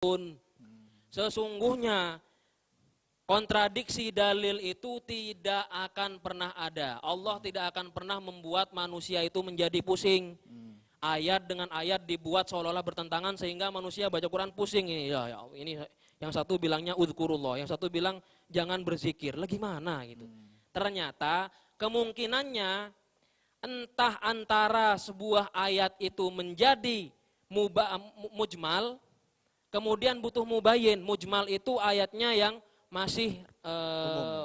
mustahilun. Sesungguhnya kontradiksi dalil itu tidak akan pernah ada. Allah tidak akan pernah membuat manusia itu menjadi pusing. Ayat dengan ayat dibuat seolah-olah bertentangan sehingga manusia baca Quran pusing. Ini yang satu bilangnya udhkurullah, yang satu bilang jangan berzikir. Lah gimana gitu. Ternyata kemungkinannya entah antara sebuah ayat itu menjadi mujmal, kemudian butuh mubayyin. Mujmal itu ayatnya yang masih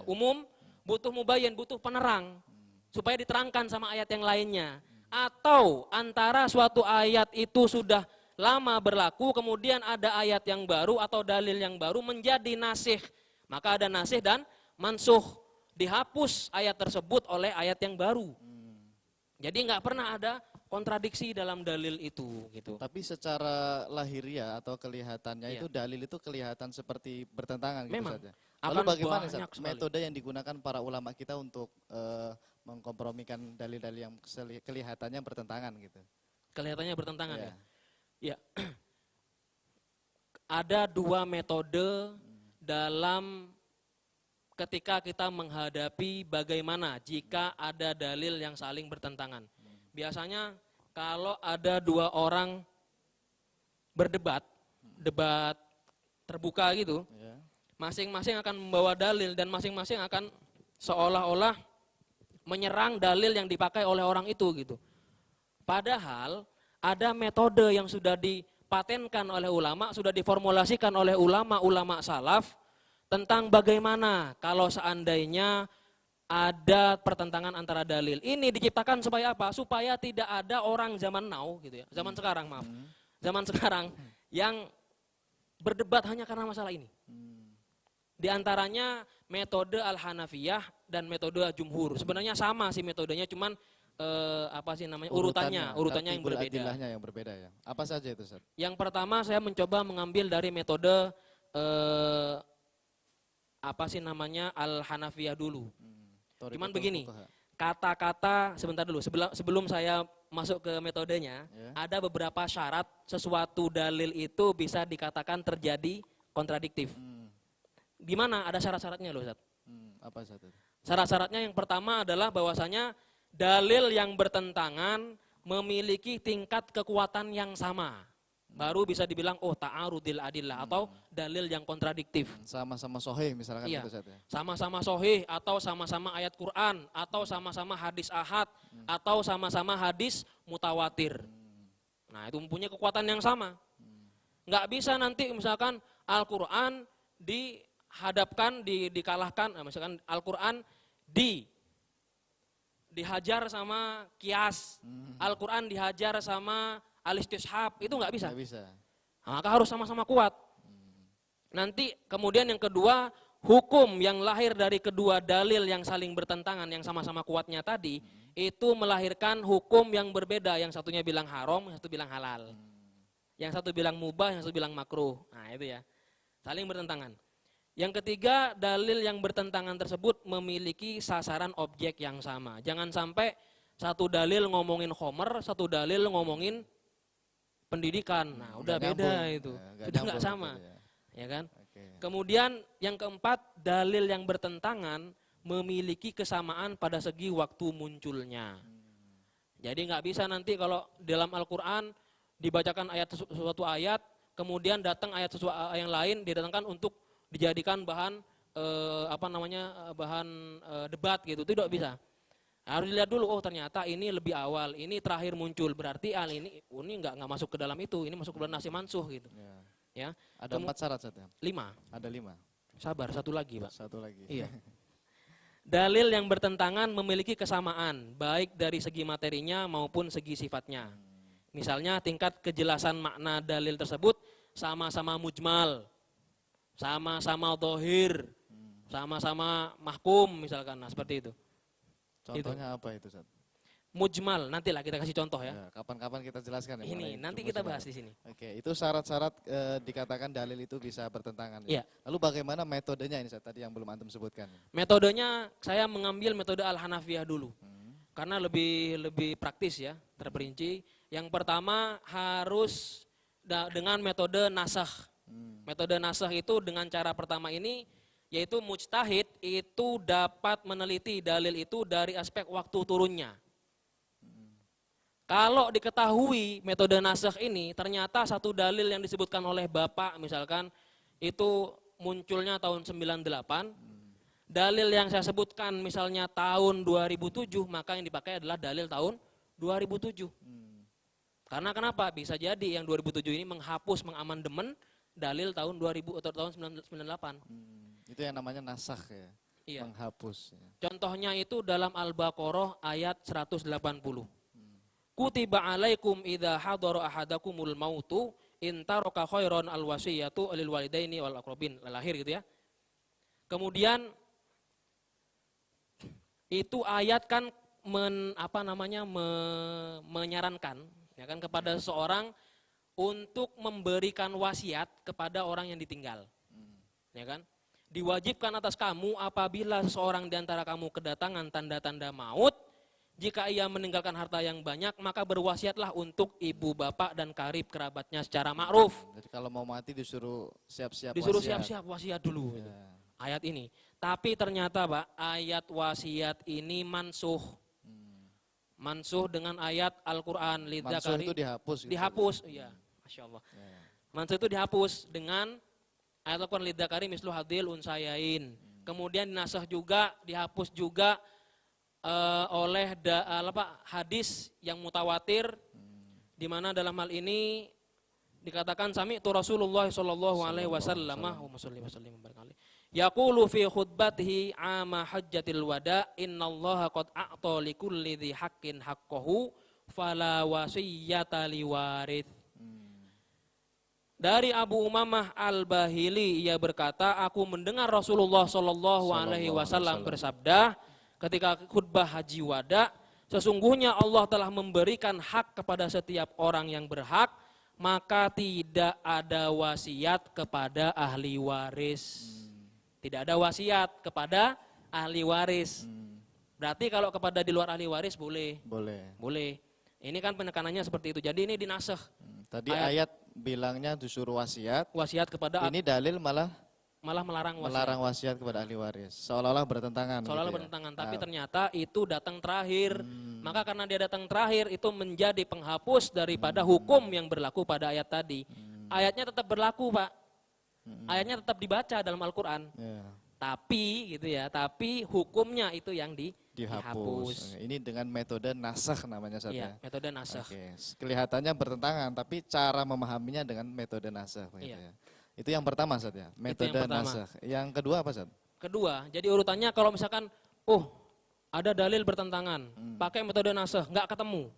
umum, butuh mubayyin, butuh penerang supaya diterangkan sama ayat yang lainnya. Atau antara suatu ayat itu sudah lama berlaku, kemudian ada ayat yang baru atau dalil yang baru menjadi nasikh. Maka ada nasikh dan mansukh, dihapus ayat tersebut oleh ayat yang baru. Jadi nggak pernah ada kontradiksi dalam dalil itu gitu. Tapi secara lahiriah atau kelihatannya itu dalil itu kelihatan seperti bertentangan gitu saja. Lalu bagaimana metode yang digunakan para ulama kita untuk mengkompromikan dalil-dalil yang kelihatannya bertentangan gitu? Kelihatannya bertentangan ya? Ya. Ada dua metode dalam ketika kita menghadapi bagaimana jika ada dalil yang saling bertentangan. Biasanya kalau ada dua orang berdebat, debat terbuka gitu, masing-masing akan membawa dalil dan masing-masing akan seolah-olah menyerang dalil yang dipakai oleh orang itu gitu. Padahal ada metode yang sudah dipatenkan oleh ulama, sudah diformulasikan oleh ulama-ulama salaf tentang bagaimana kalau seandainya ada pertentangan antara dalil. Ini diciptakan supaya apa? Supaya tidak ada orang zaman now gitu ya. Zaman sekarang, maaf. Zaman sekarang yang berdebat hanya karena masalah ini. Di antaranya metode Al-Hanafiyah dan metode Jumhur. Sebenarnya sama sih metodenya, cuman urutannya yang berbeda. Yang berbeda ya. Apa saja itu, Ustaz? Yang pertama saya mencoba mengambil dari metode Al-Hanafiyah dulu. Cuman begini, kata-kata sebentar dulu, sebelum saya masuk ke metodenya, ada beberapa syarat sesuatu dalil itu bisa dikatakan terjadi kontradiktif. Gimana? Ada syarat-syaratnya loh, Ustaz. Apa Ustaz? Syarat-syaratnya yang pertama adalah bahwasanya dalil yang bertentangan memiliki tingkat kekuatan yang sama. Baru bisa dibilang ta'arudil adillah atau dalil yang kontradiktif. Sama-sama sahih misalkan iya, gitu Ustaz ya. Sama-sama sahih atau sama-sama ayat Quran atau sama-sama hadis ahad atau sama-sama hadis mutawatir. Nah, itu mempunyai kekuatan yang sama. Nggak bisa nanti misalkan Al-Quran dihadapkan, dikalahkan, misalkan Al-Quran dihajar sama kias, Al-Quran dihajar sama al-istishab, itu nggak bisa. Nah, maka harus sama-sama kuat. Nanti kemudian yang kedua, hukum yang lahir dari kedua dalil yang saling bertentangan, yang sama-sama kuatnya tadi, itu melahirkan hukum yang berbeda. Yang satunya bilang haram, yang satu bilang halal. Yang satu bilang mubah, yang satu bilang makruh. Nah itu ya, saling bertentangan. Yang ketiga, dalil yang bertentangan tersebut memiliki sasaran objek yang sama. Jangan sampai satu dalil ngomongin khomer, satu dalil ngomongin pendidikan. Nah, udah beda itu. Sudah nggak sama. Ya kan? Kemudian yang keempat, dalil yang bertentangan memiliki kesamaan pada segi waktu munculnya. Jadi nggak bisa nanti kalau dalam Al-Qur'an dibacakan suatu ayat, kemudian datang ayat yang lain didatangkan untuk dijadikan bahan bahan debat gitu. Itu tidak bisa. Harus dilihat dulu, oh ternyata ini lebih awal, ini terakhir muncul, berarti ini nggak masuk ke dalam itu, ini masuk ke dalam nasi mansuh gitu. Ya. Ada 4 syarat saja. 5. Ada 5. Sabar, satu lagi Pak. Satu lagi. Iya. Dalil yang bertentangan memiliki kesamaan, baik dari segi materinya maupun segi sifatnya. Misalnya tingkat kejelasan makna dalil tersebut sama-sama mujmal, sama-sama dhahir, sama-sama mahkum misalkan, nah seperti itu. Contohnya apa itu, Ustaz? Mujmal, nantilah kita kasih contoh ya. Kapan-kapan kita jelaskan ya. Ini nanti kita bahas di sini. Oke, itu syarat-syarat dikatakan dalil itu bisa bertentangan. Ya. Lalu bagaimana metodenya ini, Ustaz, tadi yang belum antum sebutkan? Metodenya saya mengambil metode Al-Hanafiyah dulu. Karena lebih praktis ya, terperinci. Yang pertama harus dengan metode nasakh. Metode nasakh itu dengan cara pertama ini, yaitu mujtahid itu dapat meneliti dalil itu dari aspek waktu turunnya. Kalau diketahui metode nasakh ini, ternyata satu dalil yang disebutkan oleh Bapak misalkan, itu munculnya tahun 98, dalil yang saya sebutkan misalnya tahun 2007, maka yang dipakai adalah dalil tahun 2007. Karena kenapa? Bisa jadi yang 2007 ini menghapus, mengamandemen dalil tahun 2000 atau tahun 98. Itu yang namanya nasakh ya. Iya. Menghapus. Ya. Contohnya itu dalam Al-Baqarah ayat 180. Kutiba alaikum idza hadara ahadakumul mautu in taraka khairan alwasiyatu lil walidaini wal aqrabin. Lahir gitu ya. Kemudian itu ayat kan menyarankan ya kan kepada seseorang untuk memberikan wasiat kepada orang yang ditinggal. Ya kan? Diwajibkan atas kamu apabila seseorang di antara kamu kedatangan tanda-tanda maut, jika ia meninggalkan harta yang banyak, maka berwasiatlah untuk ibu, bapak, dan karib kerabatnya secara ma'ruf. Jadi kalau mau mati disuruh siap-siap Disuruh wasiat. siap-siap wasiat dulu. Ya. Gitu. Ayat ini. Tapi ternyata Pak, ayat wasiat ini mansuh. Mansuh dengan ayat Al-Quran. Mansuh itu dihapus. Gitu. Dihapus, iya. Masya Allah. Ya. Mansuh itu dihapus dengan ayat Al-Quran lidzakari mislu hadil unsayain. Kemudian dinasah juga, dihapus juga oleh hadis yang mutawatir, di mana dalam hal ini dikatakan sami'tu Rasulullah sallallahu alaihi wasallam yaqulu fi khutbatihi ama hajjatil wada innallaha qad a'ta likulli dhi haqqin haqqahu fala wasiyyata liwarith. Dari Abu Umamah Al-Bahili ia berkata, aku mendengar Rasulullah sallallahu alaihi wasallam bersabda ketika khutbah haji wada, sesungguhnya Allah telah memberikan hak kepada setiap orang yang berhak, maka tidak ada wasiat kepada ahli waris. Tidak ada wasiat kepada ahli waris. Berarti kalau kepada di luar ahli waris boleh. Boleh. Ini kan penekanannya seperti itu. Jadi ini dinasakh. Tadi ayat bilangnya disuruh wasiat. Wasiat kepada. Ini dalil malah melarang wasiat. Melarang wasiat kepada ahli waris. Seolah-olah bertentangan. Seolah-olah bertentangan. Tapi ternyata itu datang terakhir. Maka karena dia datang terakhir itu menjadi penghapus daripada hukum yang berlaku pada ayat tadi. Ayatnya tetap berlaku Pak. Ayatnya tetap dibaca dalam Al-Quran. Tapi gitu ya. Tapi hukumnya itu yang dihapus. Ini dengan metode nasakh namanya saja. Iya, metode nasakh. Oke. Kelihatannya bertentangan. Tapi cara memahaminya dengan metode nasakh. Iya. Ya. Itu yang pertama Ustaz ya, metode nasakh. Yang kedua apa Ustaz? Kedua, jadi urutannya kalau misalkan, ada dalil bertentangan, pakai metode nasakh, nggak ketemu.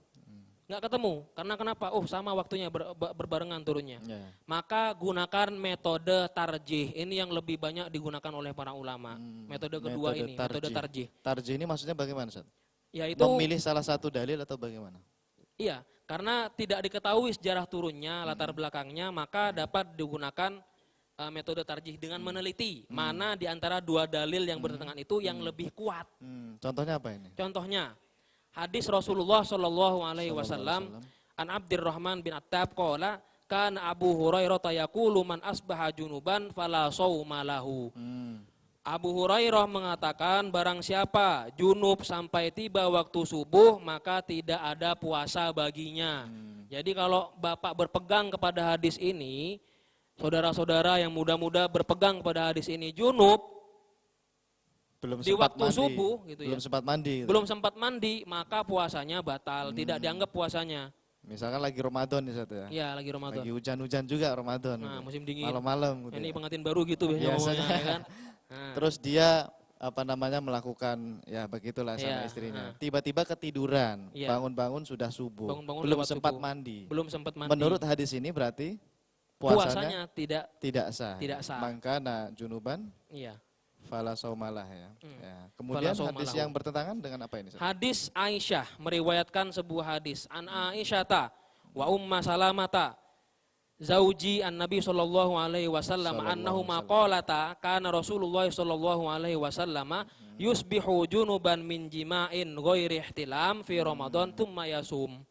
Nggak ketemu, karena kenapa? Sama waktunya berbarengan turunnya. Maka gunakan metode tarjih, ini yang lebih banyak digunakan oleh para ulama. Metode kedua ini, metode tarjih. Tarjih ini maksudnya bagaimana Ustaz? Yaitu memilih salah satu dalil atau bagaimana? Iya, karena tidak diketahui sejarah turunnya, latar belakangnya, maka dapat digunakan metode tarjih dengan meneliti mana di antara dua dalil yang bertentangan itu yang lebih kuat. Contohnya apa ini? Contohnya hadis Rasulullah Shallallahu Alaihi Wasallam an Abdurrahman bin Attab qala kana Abu Hurairah yaqulu man asbaha junuban fala shauma lahu. Abu Hurairah mengatakan barang siapa junub sampai tiba waktu subuh maka tidak ada puasa baginya. Jadi kalau Bapak berpegang kepada hadis ini, saudara-saudara yang muda-muda berpegang kepada hadis ini junub belum di waktu mandi, subuh gitu belum sempat mandi. Gitu. Belum sempat mandi, maka puasanya batal, tidak dianggap puasanya. Misalkan lagi Ramadan nih Ustaz ya. Iya, lagi Ramadan. Lagi hujan-hujan juga Ramadan. Nah, gitu. musim dingin. Malam-malam gitu. Ini pengantin baru gitu biasanya ya kan. Terus dia melakukan ya begitulah sama istrinya. Tiba-tiba ketiduran, bangun-bangun sudah subuh. Belum sempat mandi. Belum sempat mandi. Menurut hadis ini berarti puasanya tidak sah. Tidak sah. Maka junuban? Iya. Fala saumalah ya. Kemudian hadis yang bertentangan dengan apa ini? Hadis Aisyah meriwayatkan sebuah hadis an Aisyata wa umma salamata zauji an-nabi sallallahu alaihi wasallam annahu maqalata kana Rasulullah sallallahu alaihi wasallam yusbihu junuban min jima'in ghairi ihtilam fi Ramadan thumma yasum.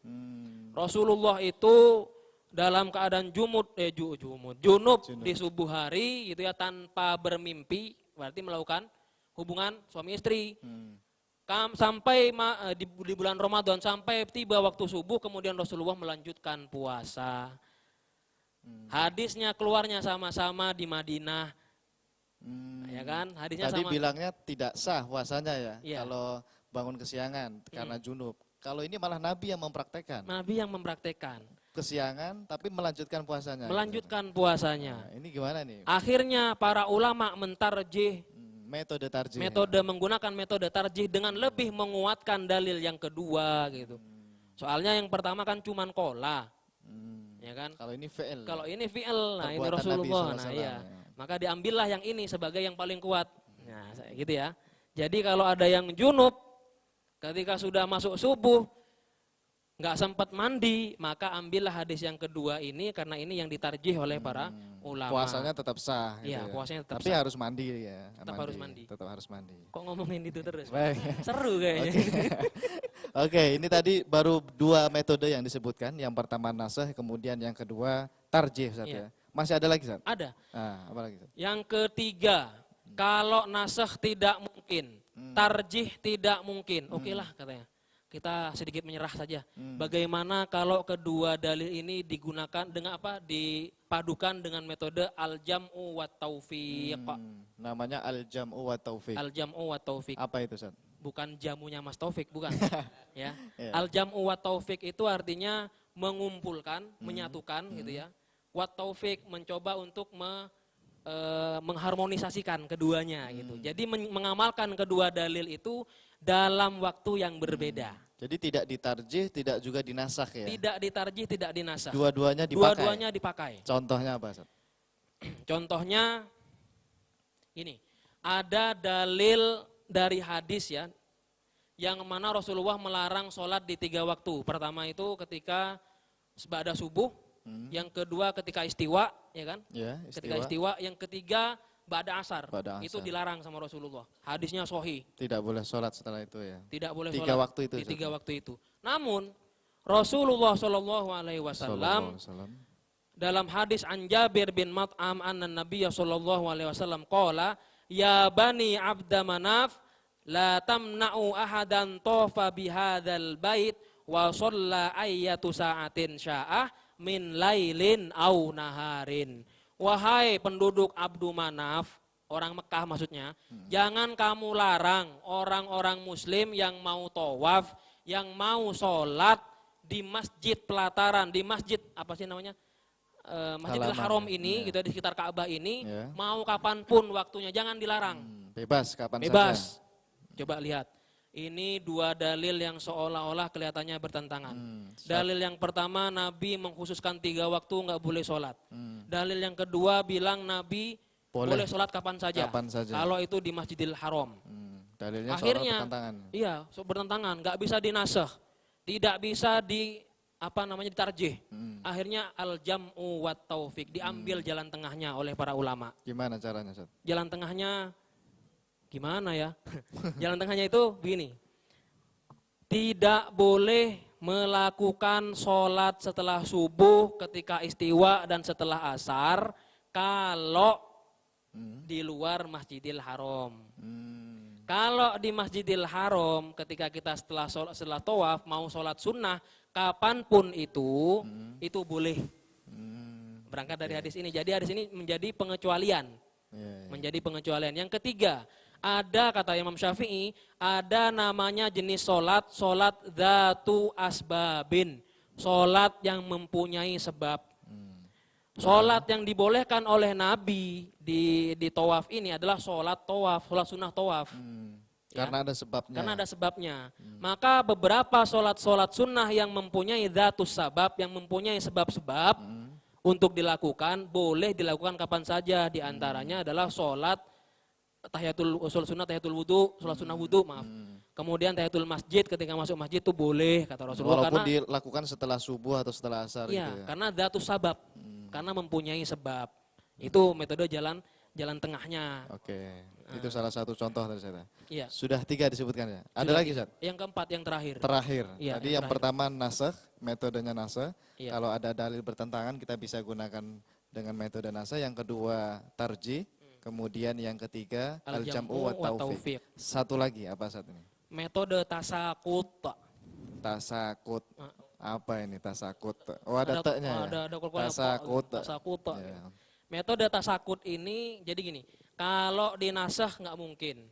Rasulullah itu dalam keadaan junub di subuh hari gitu ya, tanpa bermimpi, berarti melakukan hubungan suami istri. Sampai di bulan Ramadan, sampai tiba waktu subuh, kemudian Rasulullah melanjutkan puasa. Hadisnya keluarnya sama-sama di Madinah, ya kan? Hadisnya Tadi sama. bilangnya tidak sah puasanya ya, Iya. kalau bangun kesiangan karena junub. Kalau ini malah Nabi yang mempraktekkan. Nabi yang mempraktekkan. Kesiangan tapi melanjutkan puasanya. Melanjutkan puasanya. Nah, ini gimana nih? Akhirnya para ulama mentarjih Metode tarjih. menggunakan metode tarjih dengan lebih menguatkan dalil yang kedua gitu. Soalnya yang pertama kan cuman qola. Ya kan? Kalau ini fi'il. Kalau ini fi'il, nah ini Perbuatan Rasulullah. Nabi Nah SAW, iya. ya. Maka diambillah yang ini sebagai yang paling kuat. Nah, gitu ya. Jadi kalau ada yang junub ketika sudah masuk subuh nggak sempat mandi, maka ambillah hadis yang kedua ini, karena ini yang ditarjih oleh para ulama. Puasanya tetap sah. Gitu Iya, ya. puasanya tetap Tapi sah. harus mandi ya. Tetap harus mandi. Tetap harus mandi. Kok ngomongin itu terus? Baik. Seru kayaknya. Oke, ini tadi baru 2 metode yang disebutkan. Yang pertama nasah, kemudian yang kedua tarjih, Ustaz ya. Masih ada lagi, Ustaz? Ada. Nah, apa lagi, Ustaz? Yang ketiga, kalau nasah tidak mungkin, tarjih tidak mungkin. Oke lah katanya. Kita sedikit menyerah saja. Bagaimana kalau kedua dalil ini digunakan dengan apa? Dipadukan dengan metode al-jam'u wa taufiq. Namanya al-jam'u wa taufiq. Al-jam'u wa taufiq. Apa itu, Ustaz? Bukan jamunya Mas Taufik, bukan. Ya. Yeah. Al-jam'u wa taufiq itu artinya mengumpulkan, menyatukan gitu ya. Wa taufiq mencoba untuk mengharmonisasikan keduanya gitu. Jadi mengamalkan kedua dalil itu dalam waktu yang berbeda. Jadi tidak ditarjih, tidak juga dinasakh ya. Tidak ditarjih, tidak dinasakh. Dua-duanya dipakai. Dua-duanya dipakai. Contohnya apa, Ustaz? Contohnya ini, ada dalil dari hadis ya, yang mana Rasulullah melarang sholat di 3 waktu. Pertama itu ketika sebada subuh, yang kedua ketika istiwa, ya kan? Ya, Ketika istiwa, yang ketiga ba'da asar. Ba'da asar. Itu dilarang sama Rasulullah. Hadisnya sahih. Tidak boleh sholat setelah itu ya. Tidak boleh 3 sholat waktu itu. di 3 waktu itu. Namun Rasulullah Shallallahu Alaihi Sallallahu Wasallam alaihi wasallam. dalam hadis an Jabir bin Mat'am anna Nabiya Shallallahu Alaihi Wasallam qala ya bani Abda Manaf la tamna'u ahadan tofa bihadzal bait wa shalla ayyatu sa'atin sya'ah min lailin au naharin. Wahai penduduk Abdu Manaf, orang Mekah maksudnya, jangan kamu larang orang-orang muslim yang mau tawaf, yang mau sholat di masjid pelataran, di masjid apa sih namanya? Masjidil Haram ini, gitu di sekitar Ka'bah ini, mau kapanpun waktunya, jangan dilarang. Bebas kapan Bebas. saja. Coba lihat, ini 2 dalil yang seolah-olah kelihatannya bertentangan. Dalil yang pertama, Nabi mengkhususkan 3 waktu nggak boleh sholat. Dalil yang kedua bilang Nabi boleh sholat kapan saja. Kalau itu di Masjidil Haram. Dalilnya Akhirnya, bertentangan. iya, bertentangan, nggak bisa dinasakh, tidak bisa ditarjih. Akhirnya al-jam'u wa taufiq, diambil jalan tengahnya oleh para ulama. Gimana caranya, Ustaz? Jalan tengahnya gimana ya? Jalan tengahnya itu begini. Tidak boleh melakukan sholat setelah subuh, ketika istiwa dan setelah asar kalau di luar Masjidil Haram. Kalau di Masjidil Haram ketika kita setelah tawaf mau sholat sunnah kapanpun itu boleh. Berangkat dari hadis ini. Jadi hadis ini menjadi pengecualian. Menjadi pengecualian. Yang ketiga, ada kata Imam Syafi'i, ada namanya jenis sholat dzatu asbabin. Sholat yang mempunyai sebab. Sholat yang dibolehkan oleh Nabi di tawaf ini adalah sholat tawaf, sholat sunnah tawaf. Karena ada sebabnya. Karena ada sebabnya. Maka beberapa sholat sunnah yang mempunyai dzatus sabab, yang mempunyai sebab-sebab untuk dilakukan, boleh dilakukan kapan saja. Di antaranya adalah sholat sholat sunnah wudu, maaf. Kemudian tahiyatul masjid, ketika masuk masjid itu boleh, kata Rasulullah. Walaupun dilakukan setelah subuh atau setelah asar. Iya, gitu ya. karena dzatus sabab, karena mempunyai sebab. Itu metode jalan jalan tengahnya. Oke, itu salah satu contoh tadi saya. Iya. Sudah 3 disebutkan ya. Ada Sudah lagi, Ustaz? Yang keempat, yang terakhir. Terakhir. Iya, Tadi yang pertama nasakh, metodenya nasakh. Iya. Kalau ada dalil bertentangan kita bisa gunakan dengan metode nasakh. Yang kedua tarjih. Kemudian yang ketiga al-jam'u wa taufiq. Satu lagi apa saat ini? Metode tasakut. Tasakut. Apa ini tasakut? Oh ada t-nya ya. Ada tasakut. Tasakut. Ya. Metode tasakut ini jadi gini, kalau dinasah nggak mungkin,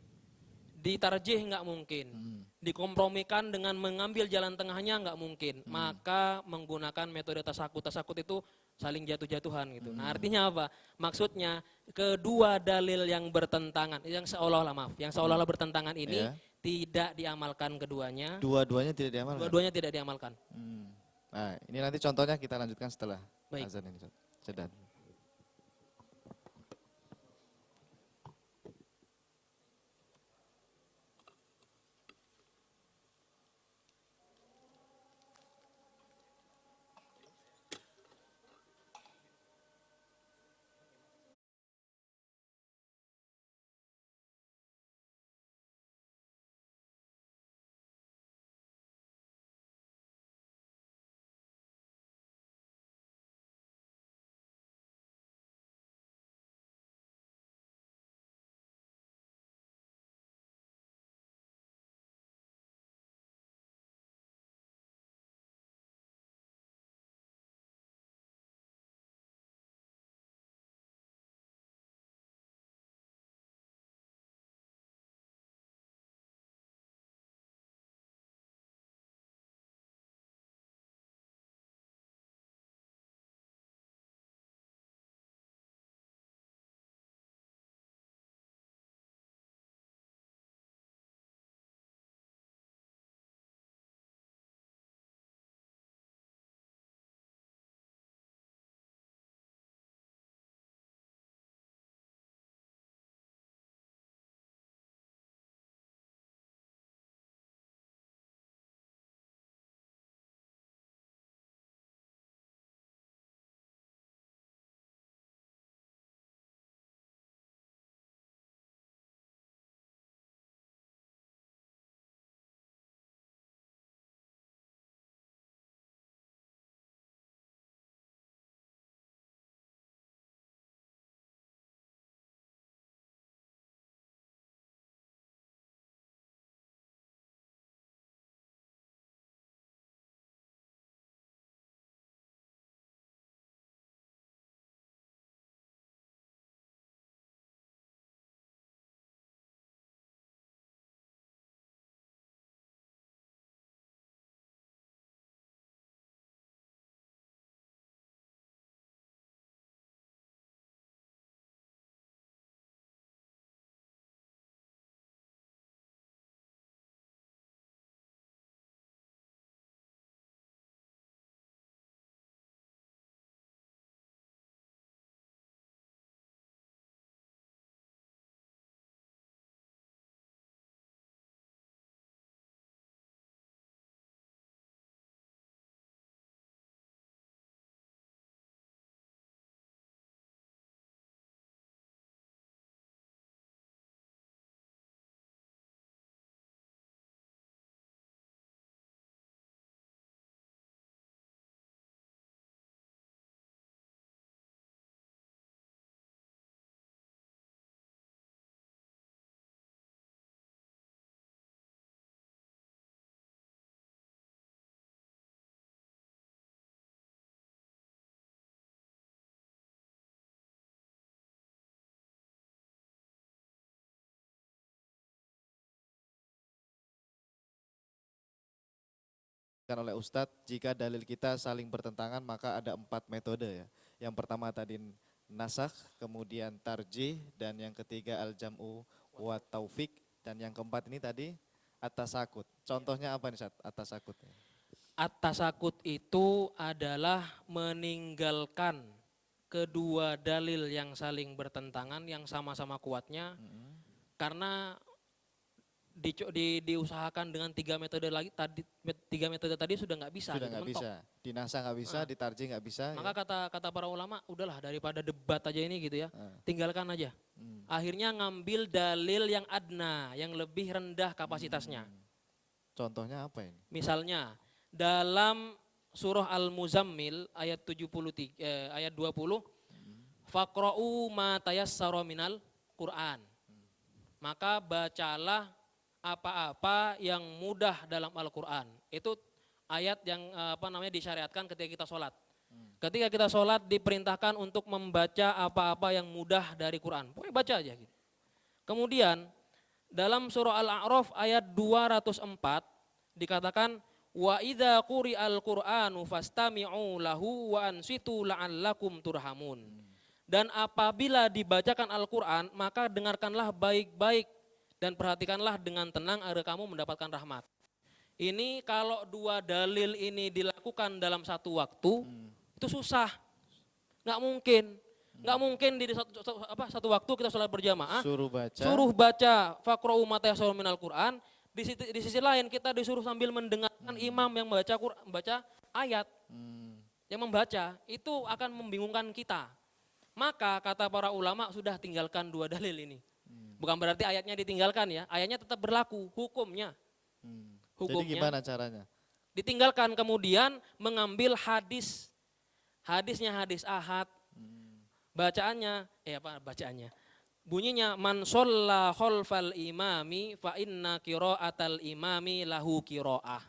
ditarjih nggak mungkin, dikompromikan dengan mengambil jalan tengahnya nggak mungkin, maka menggunakan metode tasakut. Tasakut itu saling jatuh-jatuhan gitu. Nah artinya apa? Maksudnya kedua dalil yang bertentangan, yang seolah-olah bertentangan ini tidak diamalkan keduanya. Dua-duanya tidak diamalkan? Dua-duanya tidak diamalkan. Nah ini nanti contohnya kita lanjutkan setelah azan ini. Jeda. Oleh Ustadz, jika dalil kita saling bertentangan maka ada 4 metode ya. Yang pertama tadi nasakh, kemudian tarjih, dan yang ketiga al-jam'u wa taufiq, dan yang keempat ini tadi at-tasakut. Contohnya apa nih Ustadz, at-tasakut? At-tasakut itu adalah meninggalkan kedua dalil yang saling bertentangan, yang sama-sama kuatnya, karena diusahakan dengan 3 metode tadi sudah nggak bisa. Sudah nggak bisa. Di nasakh nggak bisa, di tarjih nggak bisa. Maka kata para ulama, udahlah daripada debat aja ini gitu ya, tinggalkan aja. akhirnya ngambil dalil yang adna, yang lebih rendah kapasitasnya. Contohnya apa ini? Misalnya dalam surah Al-Muzammil ayat 73 ayat 20, faqra'u ma tayassara minal Qur'an. Maka bacalah apa-apa yang mudah dalam Al-Qur'an. Itu ayat yang disyariatkan ketika kita sholat. Ketika kita sholat diperintahkan untuk membaca apa-apa yang mudah dari Quran. Pokoknya baca aja gitu. Kemudian dalam surah Al-A'raf ayat 204 dikatakan wa idza quri'al Qur'anu fastami'u lahu wa ansitu la'allakum turhamun. Dan apabila dibacakan Al-Qur'an maka dengarkanlah baik-baik dan perhatikanlah dengan tenang agar kamu mendapatkan rahmat. Ini kalau dua dalil ini dilakukan dalam satu waktu, itu susah. Nggak mungkin di satu waktu kita sholat berjamaah, suruh baca faqra'u ma tayassara minal Qur'an, di sisi lain kita disuruh sambil mendengarkan imam yang membaca ayat. Yang membaca, itu akan membingungkan kita. Maka kata para ulama sudah tinggalkan dua dalil ini. Bukan berarti ayatnya ditinggalkan ya, ayatnya tetap berlaku, hukumnya. Jadi gimana caranya? Ditinggalkan kemudian mengambil hadisnya hadis ahad. Bacaannya? Bunyinya man shalla khalfal imami fa inna qira'atal imami lahu qira'ah.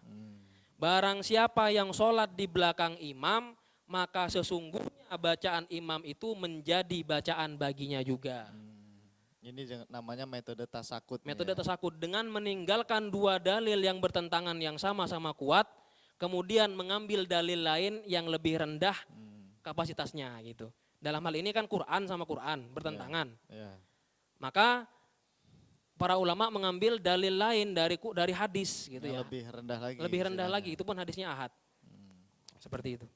Barang siapa yang sholat di belakang imam, maka sesungguhnya bacaan imam itu menjadi bacaan baginya juga. Ini namanya metode tasakut. Metode tasakut dengan meninggalkan dua dalil yang bertentangan yang sama-sama kuat, kemudian mengambil dalil lain yang lebih rendah kapasitasnya gitu. Dalam hal ini kan Quran sama Quran bertentangan. Maka para ulama mengambil dalil lain dari hadis gitu ya. Lebih rendah lagi. Lebih rendah lagi, itu pun hadisnya ahad. Seperti itu.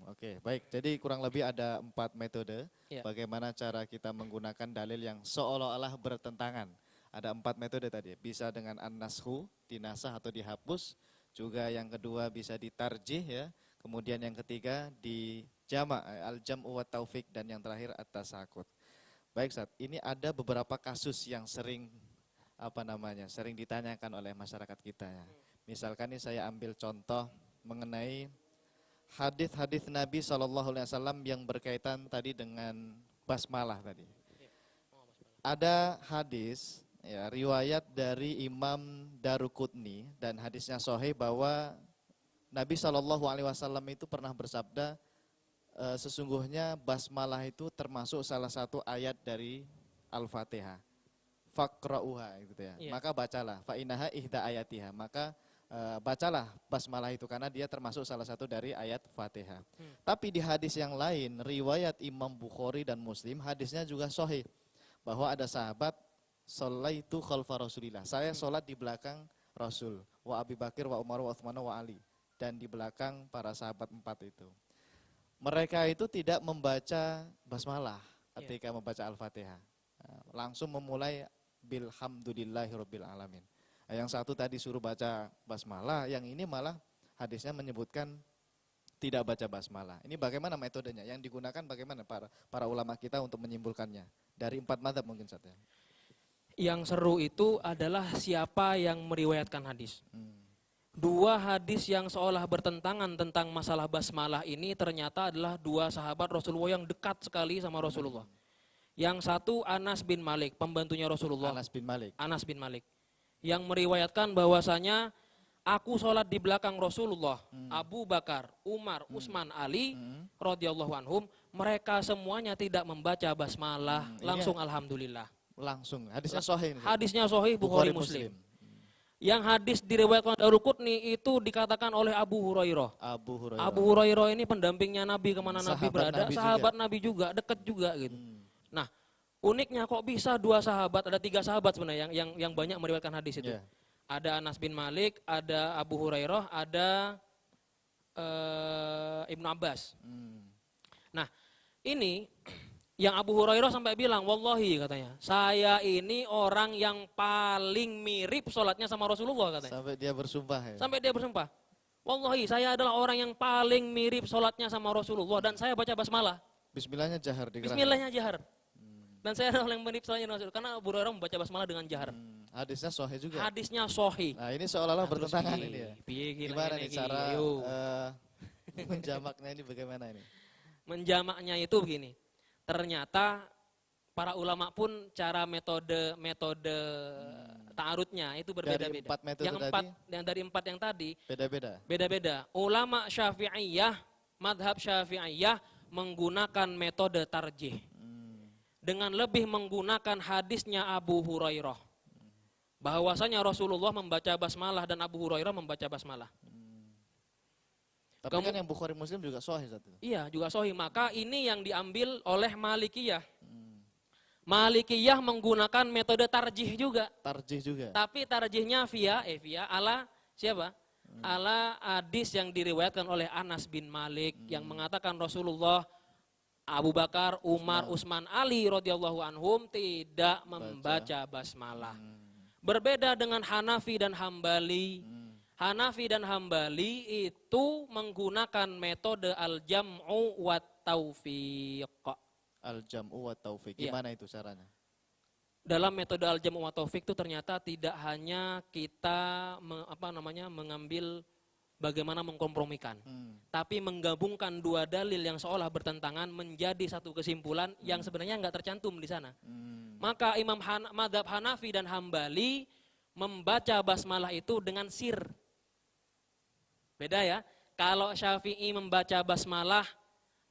Oke, baik. Jadi kurang lebih ada 4 metode bagaimana cara kita menggunakan dalil yang seolah-olah bertentangan. Ada 4 metode tadi. Bisa dengan an-nashu, dinasah atau dihapus. Juga yang kedua bisa ditarjih ya. Kemudian yang ketiga di jama' al-jam'u wa taufik, dan yang terakhir at-tasakut. Baik, Ustaz, ini ada beberapa kasus yang sering ditanyakan oleh masyarakat kita ya. Misalkan ini saya ambil contoh mengenai hadis-hadis Nabi SAW yang berkaitan tadi dengan basmalah tadi. Ada hadis ya, riwayat dari Imam Daruqutni dan hadisnya sahih bahwa Nabi SAW itu pernah bersabda, sesungguhnya basmalah itu termasuk salah satu ayat dari Al-Fatihah. Faqra'uha gitu ya. Maka bacalah, fa innaha ihda ayatiha. Maka bacalah basmalah itu karena dia termasuk salah satu dari ayat Fatihah. Tapi di hadis yang lain, riwayat Imam Bukhari dan Muslim, hadisnya juga sahih bahwa ada sahabat shallaitu khalfa Rasulillah. Saya sholat di belakang Rasul, wa Abi Bakar wa Umar wa Utsman wa Ali, dan di belakang para sahabat 4 itu. Mereka itu tidak membaca basmalah ketika membaca Al-Fatihah. Langsung memulai bilhamdulillahirabbil alamin. Yang satu tadi suruh baca basmalah, yang ini malah hadisnya menyebutkan tidak baca basmalah. Ini bagaimana metodenya? Yang digunakan bagaimana para ulama kita untuk menyimpulkannya? Dari 4 mazhab mungkin saja. Yang seru itu adalah siapa yang meriwayatkan hadis. Dua hadis yang seolah bertentangan tentang masalah basmalah ini ternyata adalah dua sahabat Rasulullah yang dekat sekali sama Rasulullah. Yang satu Anas bin Malik, pembantunya Rasulullah. Anas bin Malik. Yang meriwayatkan bahwasanya aku sholat di belakang Rasulullah, Abu Bakar, Umar, Utsman, Ali, radhiyallahu anhum, mereka semuanya tidak membaca basmalah, langsung alhamdulillah. Langsung, hadisnya sahih. Hadisnya sahih Bukhari Muslim. Yang hadis diriwayatkan Daruqutni itu dikatakan oleh Abu Hurairah. Abu Hurairah ini pendampingnya Nabi kemana Nabi berada, sahabat Nabi juga, dekat juga gitu. Nah, uniknya kok bisa 2 sahabat, ada 3 sahabat sebenarnya yang banyak meriwayatkan hadis itu. Ada Anas bin Malik, ada Abu Hurairah, ada Ibnu Abbas. Nah, ini yang Abu Hurairah sampai bilang, wallahi katanya, saya ini orang yang paling mirip sholatnya sama Rasulullah katanya. Sampai dia bersumpah ya? Sampai dia bersumpah. Wallahi, saya adalah orang yang paling mirip sholatnya sama Rasulullah dan saya baca basmalah. Bismillahnya jahar. Bismillahnya jahar. Dan saya adalah yang mirip salahnya Rasul karena Abu Hurairah membaca basmalah dengan jahar. Hadisnya sahih juga. Hadisnya sahih. Nah, ini seolah-olah bertentangan ini ya. Gimana nih cara menjamaknya ini bagaimana ini? Menjamaknya itu begini. Ternyata para ulama pun cara metode ta'arudnya itu berbeda-beda. Dari empat yang tadi beda-beda. Ulama Syafi'iyah, madhab Syafi'iyah menggunakan metode tarjih. Dengan lebih menggunakan hadisnya Abu Hurairah. Bahwasanya Rasulullah membaca basmalah dan Abu Hurairah membaca basmalah. Tapi kan yang Bukhari Muslim juga sahih satu. Iya, juga sahih. Maka ini yang diambil oleh Malikiyah. Malikiyah menggunakan metode tarjih juga. Tarjih juga. Tapi tarjihnya via ala siapa? Ala hadis yang diriwayatkan oleh Anas bin Malik yang mengatakan Rasulullah, Abu Bakar, Umar, Utsman, Ali radhiyallahu anhum tidak membaca basmalah. Berbeda dengan Hanafi dan Hambali. Hanafi dan Hambali itu menggunakan metode al-jam'u wa taufiq. Al-jam'u wa taufiq. Gimana itu caranya? Dalam metode al-jam'u wa taufiq itu ternyata tidak hanya kita mengambil bagaimana mengkompromikan. Tapi menggabungkan dua dalil yang seolah bertentangan menjadi satu kesimpulan yang sebenarnya nggak tercantum di sana. Maka madhab Hanafi dan Hambali membaca basmalah itu dengan sir. Beda ya. Kalau Syafi'i membaca basmalah,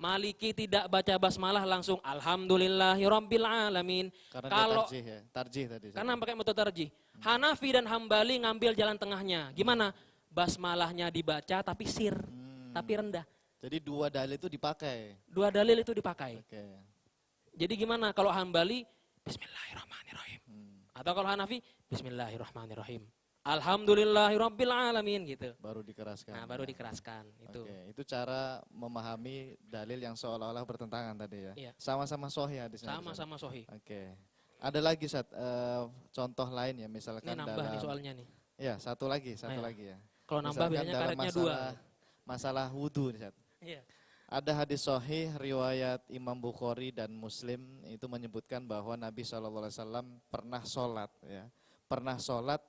Maliki tidak baca basmalah langsung Alhamdulillahirabbil alamin. Kalau tarjih ya, tarjih tadi. Karena pakai metode tarjih. Hanafi dan Hambali ngambil jalan tengahnya. Gimana? Basmalahnya dibaca tapi sir, tapi rendah. Jadi dua dalil itu dipakai. Dua dalil itu dipakai. Okay. Jadi gimana kalau Hambali Bismillahirrahmanirrahim. Atau kalau Hanafi Bismillahirrahmanirrahim. Alhamdulillahirabbil alamin gitu. Baru dikeraskan. Nah, baru dikeraskan itu. Itu cara memahami dalil yang seolah-olah bertentangan tadi ya. Iya. Sama-sama sahih hadisnya. Sama-sama sahih. Oke. Ada lagi contoh lain ya misalkan ini nambah nih soalnya nih. Ya, satu lagi ya. Kalau nambah biasanya karetnya dua. Masalah wudu nih, Ustaz. Iya. Ada hadis sahih riwayat Imam Bukhari dan Muslim itu menyebutkan bahwa Nabi SAW pernah sholat ya. Pernah sholat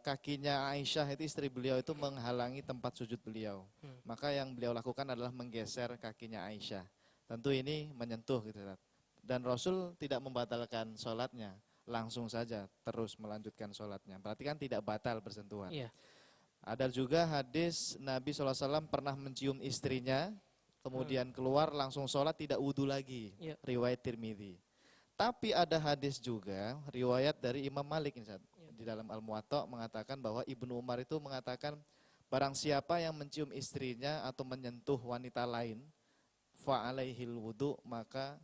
kakinya Aisyah itu istri beliau itu menghalangi tempat sujud beliau. Maka yang beliau lakukan adalah menggeser kakinya Aisyah. Tentu ini menyentuh gitu, Ustaz. Dan Rasul tidak membatalkan sholatnya. Langsung saja terus melanjutkan sholatnya. Berarti kan tidak batal bersentuhan. Iya. Ada juga hadis Nabi SAW pernah mencium istrinya, kemudian keluar langsung sholat tidak wudhu lagi. Iya. Riwayat Tirmidzi. Tapi ada hadis juga, riwayat dari Imam Malik di dalam Al-Muwatta mengatakan bahwa Ibnu Umar itu mengatakan barang siapa yang mencium istrinya atau menyentuh wanita lain, fa'alaihil wudhu, maka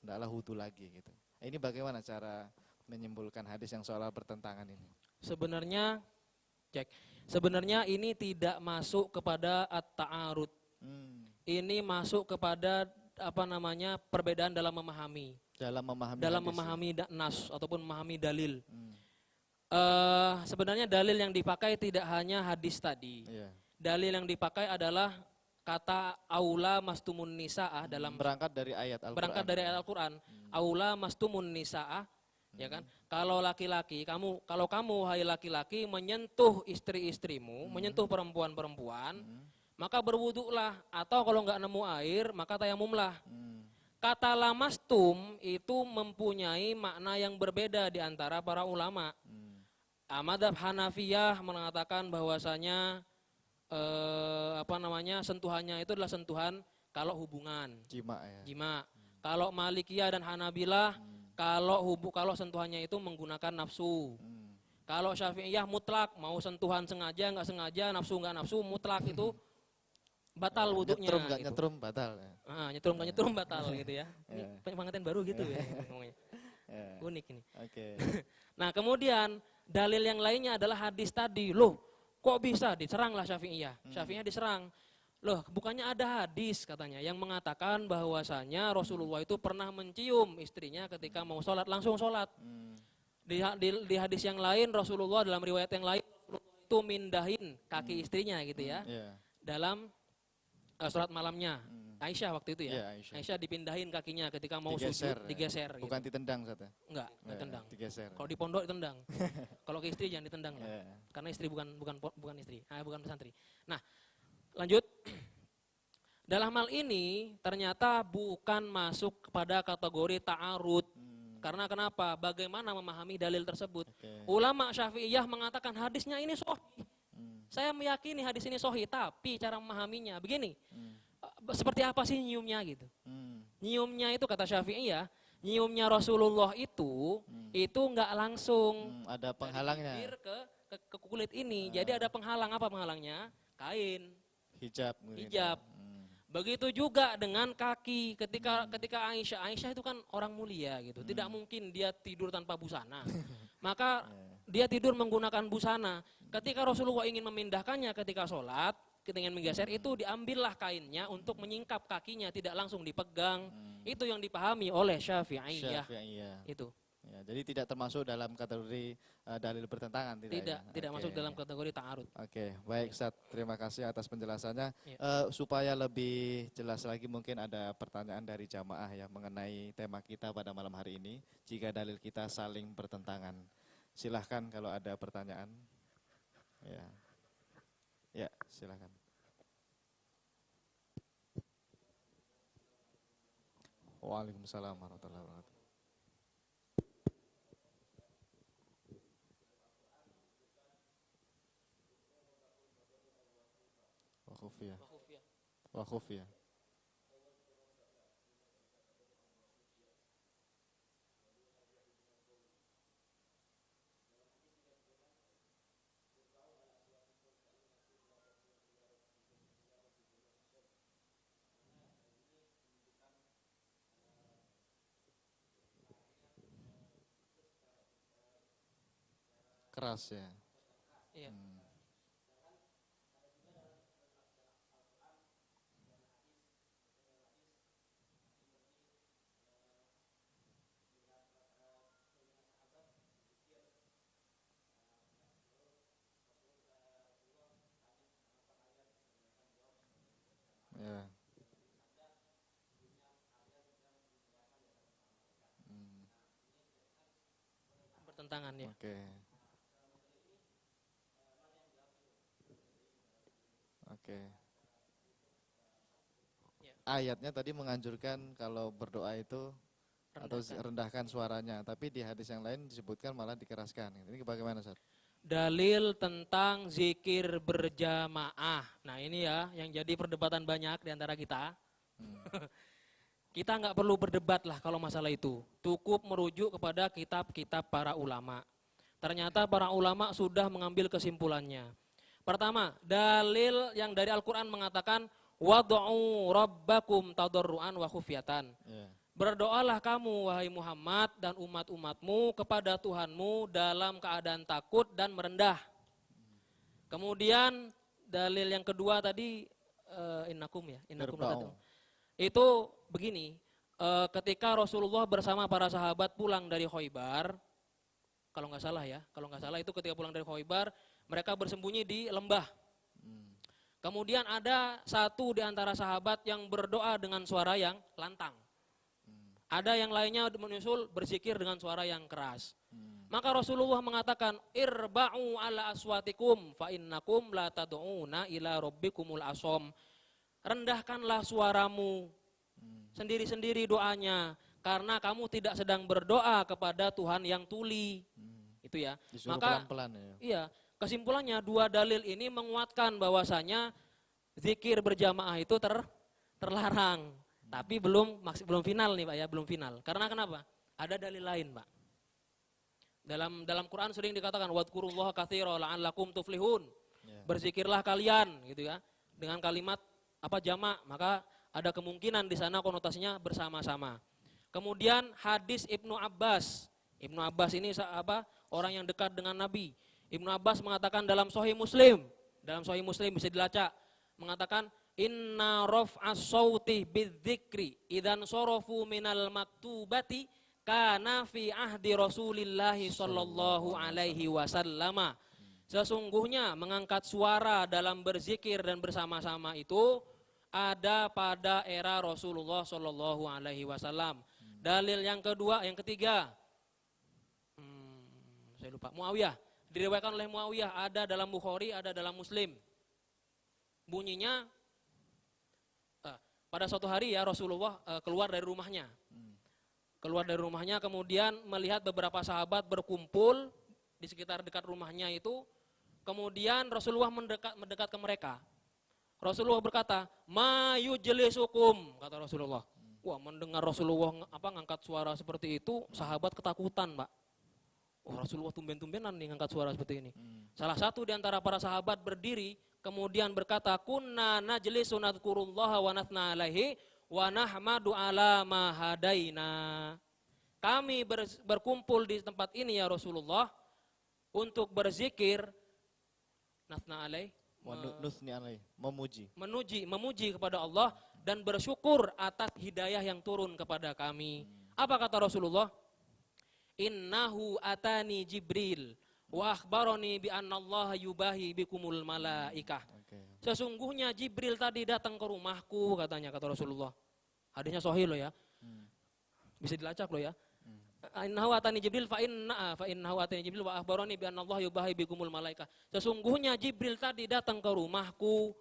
tidaklah wudhu lagi gitu. Ini bagaimana cara menyimpulkan hadis yang seolah bertentangan ini? Sebenarnya ini tidak masuk kepada at-ta'arud. Ini masuk kepada perbedaan dalam memahami. Dalam memahami nas ataupun memahami dalil. Sebenarnya dalil yang dipakai tidak hanya hadis tadi. Dalil yang dipakai adalah kata aula mastumun nisaah dalam berangkat dari ayat Al-Qur'an. Berangkat dari ayat Al-Qur'an. Aula mastumun nisaah, ya kan? Kalau kamu hai laki-laki menyentuh istri-istrimu, menyentuh perempuan-perempuan, maka berwuduklah, atau kalau enggak nemu air, maka tayamumlah. Kata lamastum itu mempunyai makna yang berbeda di antara para ulama. Madhab Hanafiyah mengatakan bahwasanya sentuhannya itu adalah sentuhan kalau hubungan. Jima. Kalau Malikiyah dan Hanabilah kalau sentuhannya itu menggunakan nafsu. Kalau Syafi'iyah mutlak, mau sentuhan sengaja enggak sengaja, nafsu enggak nafsu, mutlak itu batal wuduknya. Nyetrum enggak nyetrum batal. Nyetrum enggak nyetrum batal gitu ya. Ini pengantin baru gitu ya ngomongnya. Unik ini. Nah, kemudian dalil yang lainnya adalah hadis tadi. Loh, kok bisa diseranglah Syafi'iyah? Syafi'iyah diserang. Loh, bukannya ada hadis katanya yang mengatakan bahwasanya Rasulullah itu pernah mencium istrinya ketika mau sholat, langsung sholat. Di hadis yang lain Rasulullah dalam riwayat yang lain itu mindahin kaki istrinya gitu ya. Dalam sholat malamnya. Aisyah waktu itu ya. Iya, Aisyah dipindahin kakinya ketika mau digeser, sujud, digeser. Bukan gitu. ditendang Ustaz ya? Enggak ditendang. Digeser. Kalau di pondok ditendang. Kalau ke istri jangan ditendang lah. Yeah. Karena istri bukan istri, bukan pesantri. Nah, lanjut. Dalam hal ini ternyata bukan masuk kepada kategori ta'arud. Karena kenapa? Bagaimana memahami dalil tersebut? Ulama Syafi'iyah mengatakan hadisnya ini sahih. Saya meyakini hadis ini sahih, tapi cara memahaminya begini. Seperti apa sih nyiumnya gitu? Nyiumnya itu kata Syafi'iyah, nyiumnya Rasulullah itu enggak langsung ada penghalangnya. Dari bibir ke kulit ini. Jadi ada penghalang, apa penghalangnya? Kain. Hijab. Begitu juga dengan kaki. Ketika Aisyah itu kan orang mulia gitu. Tidak mungkin dia tidur tanpa busana. Maka dia tidur menggunakan busana. Ketika Rasulullah ingin memindahkannya ketika sholat, ketika ingin menggeser itu diambillah kainnya untuk menyingkap kakinya, tidak langsung dipegang. Itu yang dipahami oleh Syafi'iyah. Itu. Ya, jadi tidak termasuk dalam kategori dalil bertentangan, tidak masuk dalam kategori ta'arud. Oke, baik Ustaz, terima kasih atas penjelasannya. Supaya lebih jelas lagi mungkin ada pertanyaan dari jamaah ya mengenai tema kita pada malam hari ini. Jika dalil kita saling bertentangan, silahkan kalau ada pertanyaan. Ya, silahkan. Waalaikumsalam warahmatullahi wabarakatuh. Wakuf ya. Keras ya. Iya. Ya. Bertentangan ya. Oke. Ayatnya tadi menganjurkan kalau berdoa itu rendahkan suaranya, tapi di hadis yang lain disebutkan malah dikeraskan. Ini bagaimana, Ustaz? Dalil tentang zikir berjamaah. Nah ini ya yang jadi perdebatan banyak di antara kita. Kita nggak perlu berdebat lah kalau masalah itu. Cukup merujuk kepada kitab-kitab para ulama. Ternyata para ulama sudah mengambil kesimpulannya. Pertama, dalil yang dari Al-Quran mengatakan wad'u rabbakum tadarruan wa khufyatan. Berdoalah kamu wahai Muhammad dan umat-umatmu kepada Tuhanmu dalam keadaan takut dan merendah. Kemudian dalil yang kedua tadi innakum tadi. Itu begini, ketika Rasulullah bersama para sahabat pulang dari Khaybar, kalau nggak salah itu ketika pulang dari Khaybar, mereka bersembunyi di lembah. Kemudian ada satu di antara sahabat yang berdoa dengan suara yang lantang. Ada yang lainnya menyusul berzikir dengan suara yang keras. Maka Rasulullah mengatakan, irba'u ala aswatikum fa innakum la tad'una ila rabbikumul asom. Rendahkanlah suaramu sendiri-sendiri doanya, karena kamu tidak sedang berdoa kepada Tuhan yang tuli. Itu ya. Disuruh maka pelan-pelan ya. Iya, kesimpulannya dua dalil ini menguatkan bahwasanya zikir berjamaah itu terlarang. Tapi belum final nih Pak ya, belum final. Karena kenapa? Ada dalil lain Pak. Dalam Quran sering dikatakan wadkurullaha katsira la'allakum tuflihun. Berzikirlah kalian gitu ya. Dengan kalimat jamak, maka ada kemungkinan di sana konotasinya bersama-sama. Kemudian hadis Ibnu Abbas. Ibnu Abbas ini orang yang dekat dengan Nabi. Ibnu Abbas mengatakan dalam Sahih Muslim bisa dilacak, mengatakan inna raf'as sauti bidzikri idzan sarafu minal maktubati kana fi ahdi Rasulillah sallallahu alaihi wasallam. Sesungguhnya mengangkat suara dalam berzikir dan bersama-sama itu ada pada era Rasulullah Shallallahu Alaihi Wasallam. Dalil yang kedua, yang ketiga, saya lupa. Muawiyah, diriwayatkan oleh Muawiyah, ada dalam Bukhari, ada dalam Muslim. Bunyinya pada suatu hari ya Rasulullah keluar dari rumahnya. Keluar dari rumahnya, kemudian melihat beberapa sahabat berkumpul di sekitar dekat rumahnya itu. Kemudian Rasulullah mendekat ke mereka. Rasulullah berkata, "Ma yujlisukum," kata Rasulullah. Wah, mendengar Rasulullah ngangkat suara seperti itu, sahabat ketakutan, Pak. Oh, Rasulullah tumben-tumbenan nih ngangkat suara seperti ini. Salah satu di antara para sahabat berdiri, kemudian berkata, "Kunna najlisu nadhkurullaha wa nathna alaihi wa nahmadu ala ma hadaina." Kami berkumpul di tempat ini ya Rasulullah untuk berzikir, nathna alaihi, memuji kepada Allah dan bersyukur atas hidayah yang turun kepada kami. Apa kata Rasulullah? Innahu atani Jibril wa akhbarani bi anna Allah yubahi bikumul malaikah. Sesungguhnya Jibril tadi datang ke rumahku, katanya, kata Rasulullah. Hadisnya sahih loh ya. Bisa dilacak loh ya. Innahu atani Jibril fa innahu atani Jibril wa akhbarani bi anna Allah yubahi bikumul malaikah. Sesungguhnya Jibril tadi datang ke rumahku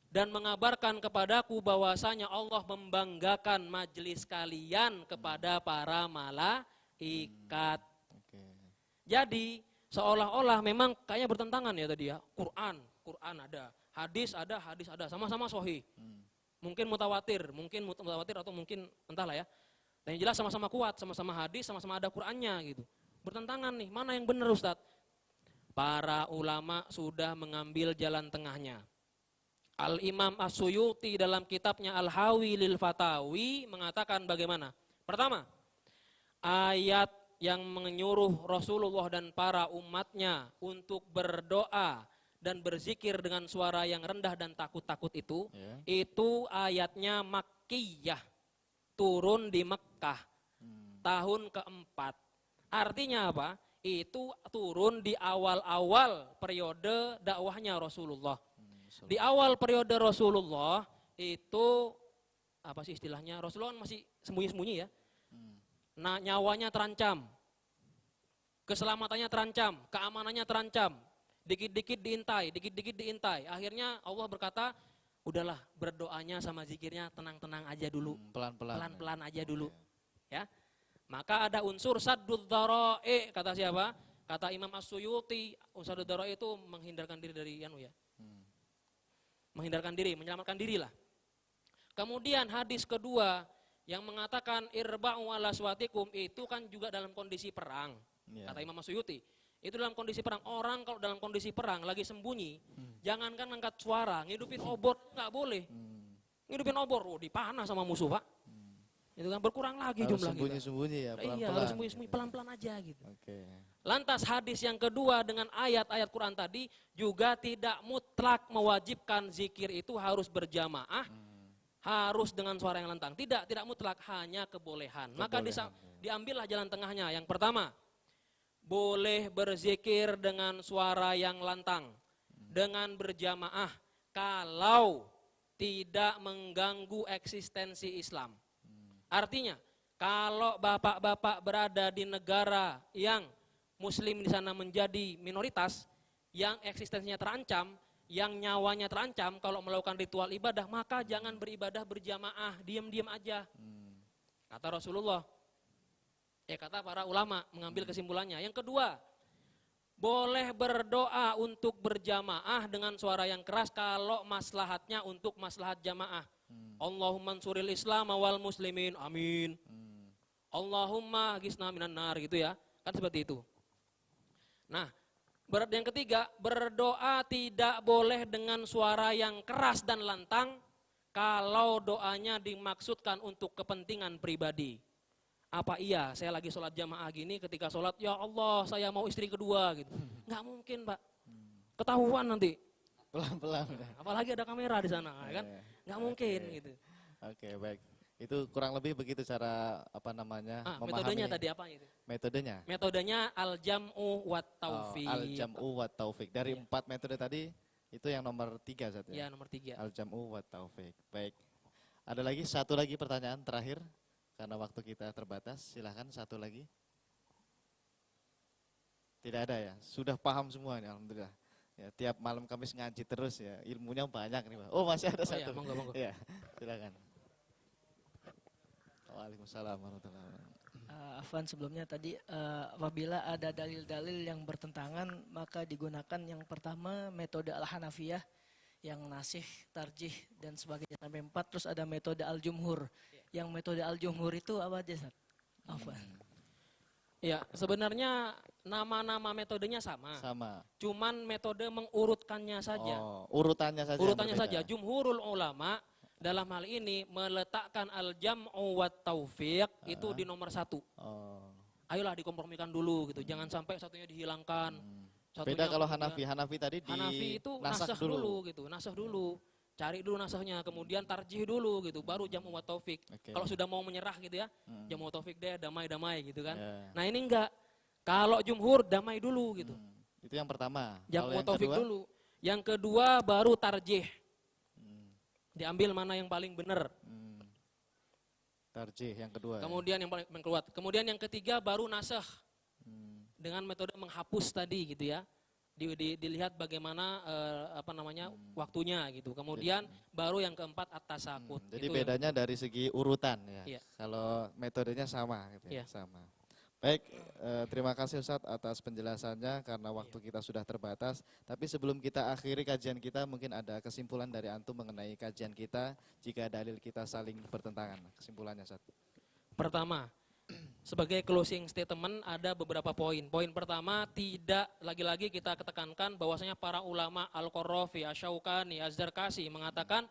dan mengabarkan kepadaku bahwasanya Allah membanggakan majelis kalian kepada para malaikat. Jadi seolah-olah memang kayaknya bertentangan ya tadi ya. Quran ada, hadis ada, sama-sama sahih. Mungkin mutawatir atau mungkin entahlah ya. Dan yang jelas sama-sama kuat, sama-sama hadis, sama-sama ada Qur'annya gitu. Bertentangan nih, mana yang benar Ustadz? Para ulama sudah mengambil jalan tengahnya. Al-Imam As-Suyuti dalam kitabnya Al-Hawi lil Fatawi mengatakan bagaimana? Pertama, ayat yang menyuruh Rasulullah dan para umatnya untuk berdoa dan berzikir dengan suara yang rendah dan takut-takut itu ayatnya Makkiyah. Turun di Mekah tahun keempat. Artinya apa? Itu turun di awal-awal periode dakwahnya Rasulullah. Di awal periode Rasulullah itu apa sih istilahnya? Rasulullah masih sembunyi-sembunyi ya. Nah, nyawanya terancam. Keselamatannya terancam, keamanannya terancam. Dikit-dikit diintai. Akhirnya Allah berkata, udahlah, berdoanya sama zikirnya tenang-tenang aja dulu. Pelan-pelan aja dulu. Ya. Maka ada unsur saddud dzara'i, kata siapa? Kata Imam As-Suyuti, saddud dzara'i itu menghindarkan diri dari menghindarkan diri, menyelamatkan diri lah. Kemudian hadis kedua yang mengatakan irba'u ala swatikum itu kan juga dalam kondisi perang. Kata Imam As-Suyuti. Itu dalam kondisi perang. Orang kalau dalam kondisi perang lagi sembunyi, jangankan ngangkat suara, ngidupin obor nggak boleh. Ngidupin obor, dipanah sama musuh, Pak. Itu kan berkurang lagi harus jumlah kita. Sembunyi-sembunyi ya, pelan-pelan. Iya, harus sembunyi-sembunyi, pelan-pelan aja gitu. Okay. Lantas hadis yang kedua dengan ayat-ayat Quran tadi juga tidak mutlak mewajibkan zikir itu harus berjamaah, harus dengan suara yang lantang. Tidak mutlak, hanya kebolehan. Maka diambillah jalan tengahnya. Yang pertama, boleh berzikir dengan suara yang lantang, dengan berjamaah, kalau tidak mengganggu eksistensi Islam. Artinya, kalau bapak-bapak berada di negara yang muslim di sana menjadi minoritas, yang eksistensinya terancam, yang nyawanya terancam, kalau melakukan ritual ibadah, maka jangan beribadah berjamaah, diam-diam aja. Kata Rasulullah. Kata para ulama mengambil kesimpulannya. Yang kedua, boleh berdoa untuk berjamaah dengan suara yang keras kalau maslahatnya untuk maslahat jamaah. Allahumma ansuril Islam wal muslimin, amin. Allahumma gisna minan nar, gitu ya. Kan seperti itu. Nah, yang ketiga, berdoa tidak boleh dengan suara yang keras dan lantang kalau doanya dimaksudkan untuk kepentingan pribadi. Apa iya saya lagi sholat jamaah gini, ketika sholat, ya Allah saya mau istri kedua gitu. Nggak mungkin, Pak. Ketahuan nanti. Pelan-pelan. Apalagi ada kamera di sana, kan? Nggak mungkin gitu. Oke, baik. Itu kurang lebih begitu cara memahami. Metodenya tadi apa itu? Metodenya al-jam'u wat taufik. Al-jam'u wat taufik. Dari 4 metode tadi Itu yang nomor 3 Ustaz ya? Ya, nomor 3. Al-jam'u wa taufik. Baik. Ada lagi satu lagi pertanyaan terakhir karena waktu kita terbatas. Silahkan satu lagi. Tidak ada ya? Sudah paham semua nih alhamdulillah. Ya, tiap malam Kamis ngaji terus ya. Ilmunya banyak nih, Pak. Oh, masih ada satu. Ya, monggo. Ya, silakan. Waalaikumsalam warahmatullahi wabarakatuh. Afwan, sebelumnya tadi apabila ada dalil-dalil yang bertentangan maka digunakan yang pertama metode Al-Hanafiyah yang nasih, tarjih dan sebagainya sampai 4, terus ada metode Al-Jumhur. Yang metode Al-Jumhur itu apa aja, Ustaz? Afwan. Ya, sebenarnya nama-nama metodenya sama. Sama. Cuman metode mengurutkannya saja. Oh, urutannya saja. Urutannya saja. Jumhurul ulama dalam hal ini meletakkan al-jam'u wat taufiq itu di nomor 1. Oh. Ayolah dikompromikan dulu gitu. Jangan sampai satunya dihilangkan. Beda kalau Hanafi tadi di Hanafi itu nasah dulu gitu. Nasah dulu. Cari dulu nasahnya, kemudian tarjih dulu gitu, baru jam'u wa taufik. Okay. Kalau sudah mau menyerah gitu ya, jam'u wa taufik deh, damai-damai gitu kan. Yeah. Nah ini enggak, kalau jumhur damai dulu gitu. Itu yang pertama. Jam'u wa Yang taufik kedua? dulu. Yang kedua baru tarjih. Diambil mana yang paling benar. Tarjih yang kedua. Kemudian yang paling kuat. Kemudian yang ketiga baru nasah. Dengan metode menghapus tadi gitu ya. Dilihat bagaimana waktunya gitu. Kemudian baru yang keempat at-tasakut. Jadi itu bedanya dari segi urutan ya. Iya. Kalau metodenya sama gitu ya. Iya. Sama. Baik, terima kasih Ustadz atas penjelasannya karena waktu kita sudah terbatas. Tapi sebelum kita akhiri kajian kita, mungkin ada kesimpulan dari antum mengenai kajian kita jika dalil kita saling bertentangan. Kesimpulannya Ustadz. Pertama, sebagai closing statement ada beberapa poin. Poin pertama, tidak lagi-lagi kita ketekankan bahwasanya para ulama Al-Qurrafi, Asy-Syaukani, Az-Zarkasi mengatakan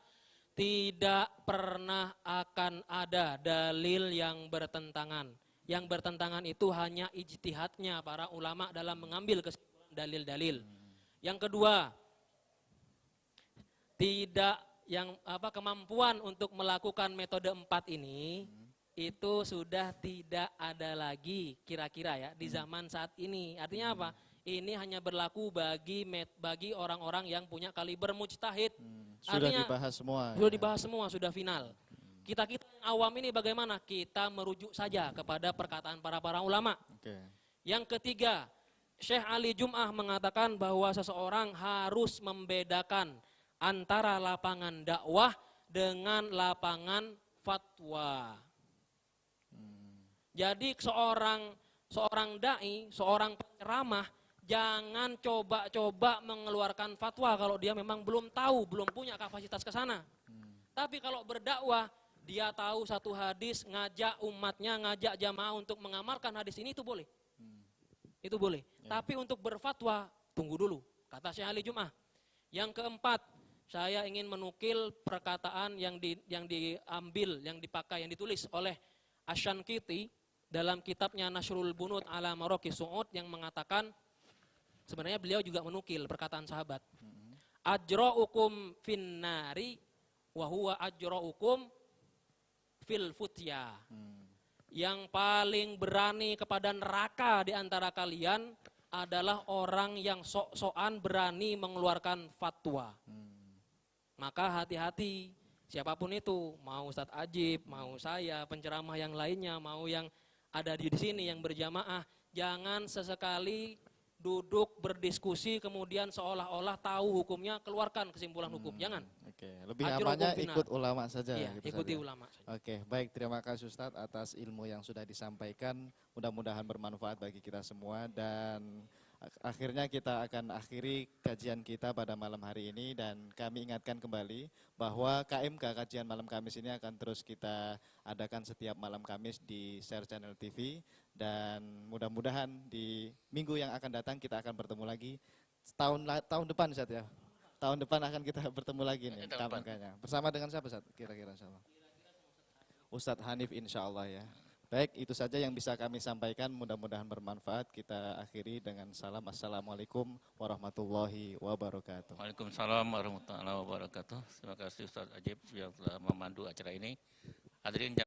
tidak pernah akan ada dalil yang bertentangan. Yang bertentangan itu hanya ijtihadnya para ulama dalam mengambil kesimpulan dalil-dalil. Yang kedua, tidak kemampuan untuk melakukan metode 4 ini itu sudah tidak ada lagi kira-kira ya di zaman saat ini. Artinya apa? Ini hanya berlaku bagi orang-orang yang punya kaliber mujtahid. Sudah Artinya, dibahas semua. Sudah dibahas semua, sudah final. Kita yang awam ini bagaimana? Kita merujuk saja kepada perkataan para ulama. Okay. Yang ketiga, Syekh Ali Jum'ah mengatakan bahwa seseorang harus membedakan antara lapangan dakwah dengan lapangan fatwa. Jadi seorang dai, seorang penceramah jangan coba-coba mengeluarkan fatwa kalau dia memang belum tahu, belum punya kapasitas ke sana. Tapi kalau berdakwah, dia tahu satu hadis, ngajak umatnya, ngajak jamaah untuk mengamalkan hadis ini, itu boleh. Itu boleh. Ya. Tapi untuk berfatwa, tunggu dulu, kata Syekh Ali Jum'ah. Yang keempat, saya ingin menukil perkataan yang diambil, yang dipakai, yang ditulis oleh Asy-Syankiti dalam kitabnya Nasrul Bunud ala Maraqis Su'ud yang mengatakan, sebenarnya beliau juga menukil perkataan sahabat. Ajra'ukum finnari wa huwa ajra'ukum fil futya. Yang paling berani kepada neraka di antara kalian adalah orang yang sok-sokan berani mengeluarkan fatwa. Maka hati-hati, siapapun itu, mau Ustadz Ajib, mau saya, penceramah yang lainnya, mau yang ada di sini yang berjamaah, jangan sesekali duduk berdiskusi kemudian seolah-olah tahu hukumnya, keluarkan kesimpulan hukum. Jangan. Oke, lebih amannya ikut ulama saja. Iya, gitu ikuti saja. ulama. Oke, baik, terima kasih Ustadz atas ilmu yang sudah disampaikan. Mudah-mudahan bermanfaat bagi kita semua dan akhirnya kita akan akhiri kajian kita pada malam hari ini dan kami ingatkan kembali bahwa KMK Kajian Malam Kamis ini akan terus kita adakan setiap malam Kamis di Share Channel TV dan mudah-mudahan di minggu yang akan datang kita akan bertemu lagi tahun depan Ustadz ya. Tahun depan akan kita bertemu lagi nih KMK-nya. Bersama dengan siapa Ustadz? Kira-kira insyaallah. Ustadz Hanif insyaallah ya. Baik, itu saja yang bisa kami sampaikan. Mudah-mudahan bermanfaat. Kita akhiri dengan salam. Assalamualaikum warahmatullahi wabarakatuh. Waalaikumsalam warahmatullahi wabarakatuh. Terima kasih Ustadz Ajib yang telah memandu acara ini. Hadirin